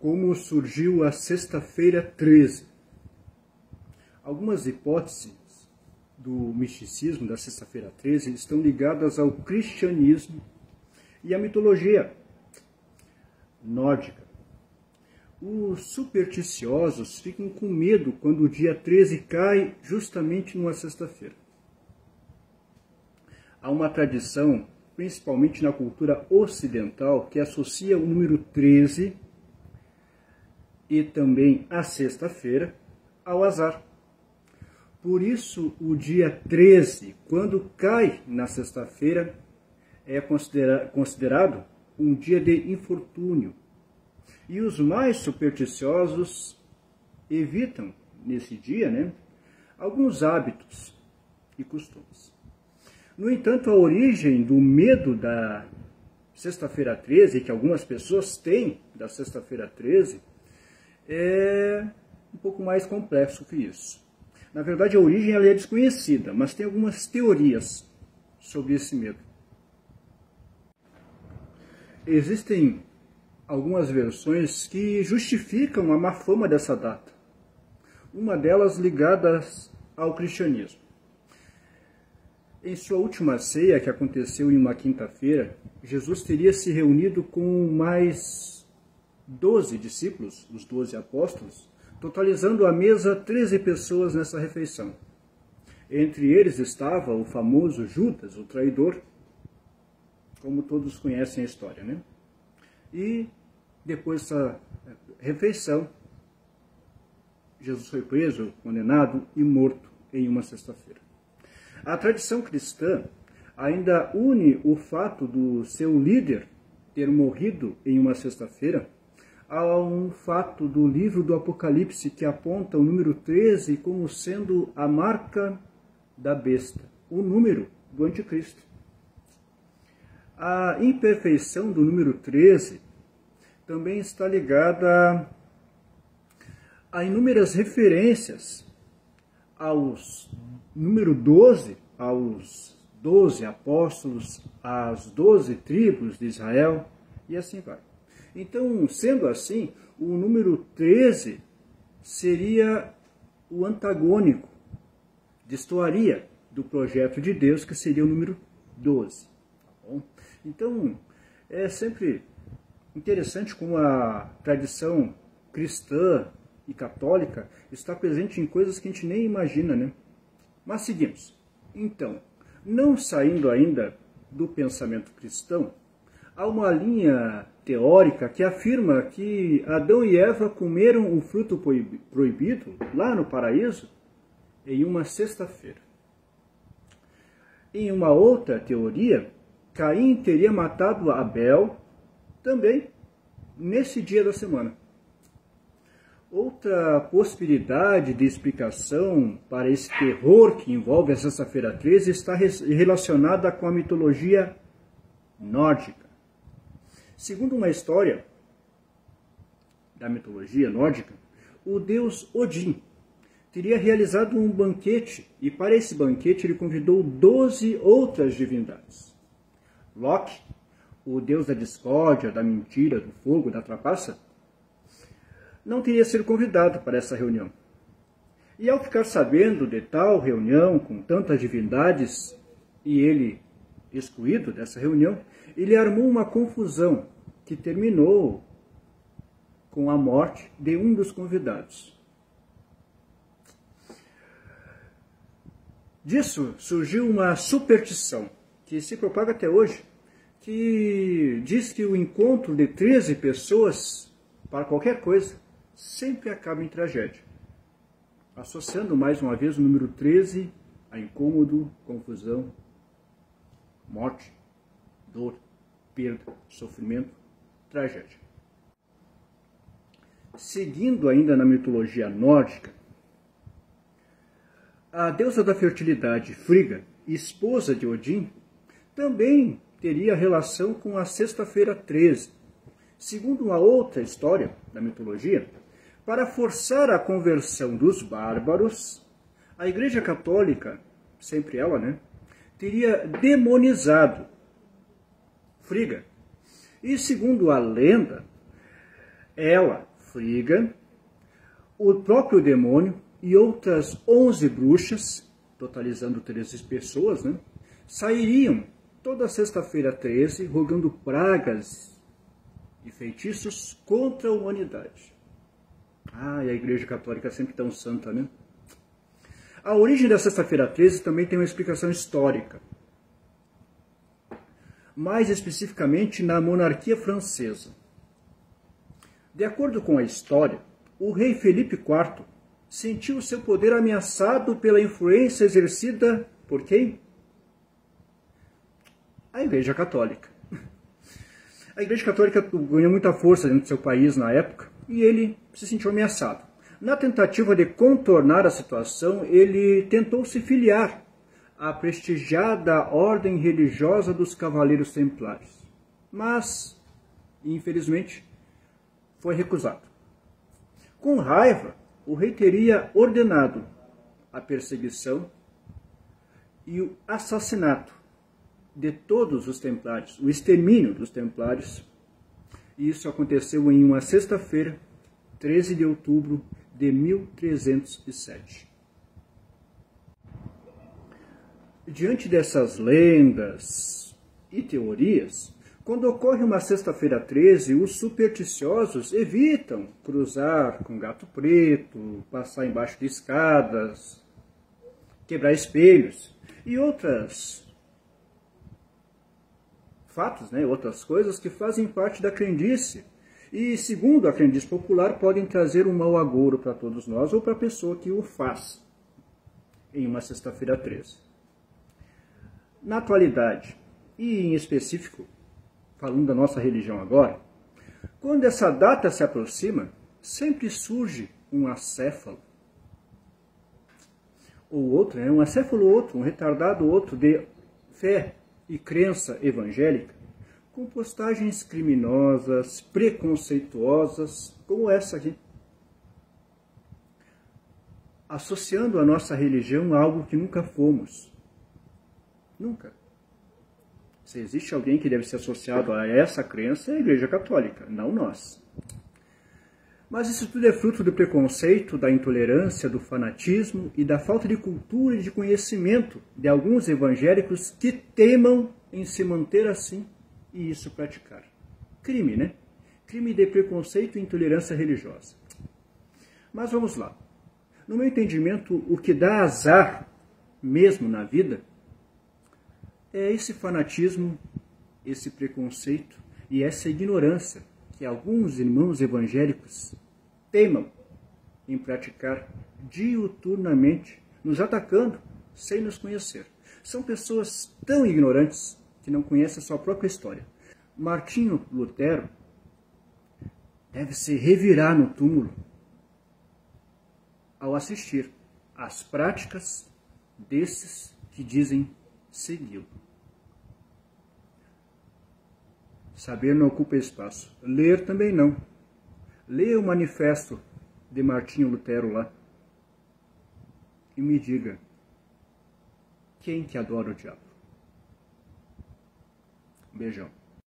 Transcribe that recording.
Como surgiu a Sexta-feira 13? Algumas hipóteses do misticismo da Sexta-feira 13 estão ligadas ao cristianismo e à mitologia nórdica. Os supersticiosos ficam com medo quando o dia 13 cai justamente numa sexta-feira. Há uma tradição, principalmente na cultura ocidental, que associa o número 13 e também a sexta-feira ao azar. Por isso, o dia 13, quando cai na sexta-feira, é considerado um dia de infortúnio. E os mais supersticiosos evitam, nesse dia, alguns hábitos e costumes. No entanto, a origem do medo da Sexta-feira 13, que algumas pessoas têm da Sexta-feira 13, é um pouco mais complexo que isso. Na verdade, a origem ela é desconhecida, mas tem algumas teorias sobre esse medo. Existem algumas versões que justificam a má fama dessa data. Uma delas ligada ao cristianismo. Em sua última ceia, que aconteceu em uma quinta-feira, Jesus teria se reunido com mais 12 discípulos, os 12 apóstolos, totalizando à mesa 13 pessoas nessa refeição. Entre eles estava o famoso Judas, o traidor, como todos conhecem a história, E depois dessa refeição, Jesus foi preso, condenado e morto em uma sexta-feira. A tradição cristã ainda une o fato do seu líder ter morrido em uma sexta-feira a um fato do livro do Apocalipse que aponta o número 13 como sendo a marca da besta, o número do anticristo. A imperfeição do número 13 também está ligada a inúmeras referências aos número 12, aos 12 apóstolos, às 12 tribos de Israel, e assim vai. Então, sendo assim, o número 13 seria o antagônico, destoaria do projeto de Deus, que seria o número 12. Tá bom? Então, é sempre interessante como a tradição cristã e católica está presente em coisas que a gente nem imagina, Mas seguimos. Então, não saindo ainda do pensamento cristão, há uma linha teórica que afirma que Adão e Eva comeram o fruto proibido lá no paraíso em uma sexta-feira. Em uma outra teoria, Caim teria matado Abel também nesse dia da semana. Outra possibilidade de explicação para esse terror que envolve a Sexta-feira 13 está relacionada com a mitologia nórdica. Segundo uma história da mitologia nórdica, o deus Odin teria realizado um banquete e para esse banquete ele convidou 12 outras divindades. Loki, o deus da discórdia, da mentira, do fogo, da trapaça, não teria sido convidado para essa reunião. E ao ficar sabendo de tal reunião com tantas divindades e ele excluído dessa reunião, ele armou uma confusão que terminou com a morte de um dos convidados. Disso surgiu uma superstição que se propaga até hoje, que diz que o encontro de 13 pessoas para qualquer coisa sempre acaba em tragédia, associando mais uma vez o número 13 a incômodo, confusão, morte, dor, perda, sofrimento, tragédia. Seguindo ainda na mitologia nórdica, a deusa da fertilidade Frigga, esposa de Odin, também teria relação com a Sexta-feira 13. Segundo uma outra história da mitologia, para forçar a conversão dos bárbaros, a Igreja Católica, sempre ela, teria demonizado Frigga. E segundo a lenda, ela, Frigga, o próprio demônio e outras 11 bruxas, totalizando 13 pessoas, né, sairiam toda sexta-feira 13 rogando pragas e feitiços contra a humanidade. Ah, e a Igreja Católica é sempre tão santa, né? A origem da sexta-feira 13 também tem uma explicação histórica. Mais especificamente na monarquia francesa. De acordo com a história, o rei Felipe IV sentiu seu poder ameaçado pela influência exercida por quem? A Igreja Católica. A Igreja Católica ganhou muita força dentro do seu país na época e ele se sentiu ameaçado. Na tentativa de contornar a situação, ele tentou se filiar à prestigiada ordem religiosa dos Cavaleiros Templários. Mas, infelizmente, foi recusado. Com raiva, o rei teria ordenado a perseguição e o assassinato de todos os templários, o extermínio dos templários. E isso aconteceu em uma sexta-feira, 13 de outubro de 1307. Diante dessas lendas e teorias, quando ocorre uma sexta-feira 13, os supersticiosos evitam cruzar com gato preto, passar embaixo de escadas, quebrar espelhos e outras fatos, né, outras coisas que fazem parte da crendice e, segundo a crendice popular, podem trazer um mau agouro para todos nós ou para a pessoa que o faz em uma sexta-feira 13. Na atualidade, e em específico, falando da nossa religião agora, quando essa data se aproxima, sempre surge um acéfalo ou outro, né, um acéfalo ou outro, um retardado outro de fé e crença evangélica, com postagens criminosas, preconceituosas, como essa aqui, associando a nossa religião a algo que nunca fomos. Nunca. Se existe alguém que deve ser associado a essa crença, é a Igreja Católica, não nós. Mas isso tudo é fruto do preconceito, da intolerância, do fanatismo e da falta de cultura e de conhecimento de alguns evangélicos que teimam em se manter assim e isso praticar. Crime, né? Crime de preconceito e intolerância religiosa. Mas vamos lá. No meu entendimento, o que dá azar mesmo na vida é esse fanatismo, esse preconceito e essa ignorância que alguns irmãos evangélicos teimam em praticar diuturnamente, nos atacando sem nos conhecer. São pessoas tão ignorantes que não conhecem a sua própria história. Martinho Lutero deve se revirar no túmulo ao assistir às práticas desses que dizem segui-lo. Saber não ocupa espaço. Ler também não. Leia o manifesto de Martinho Lutero lá e me diga quem que adora o diabo. Um beijão.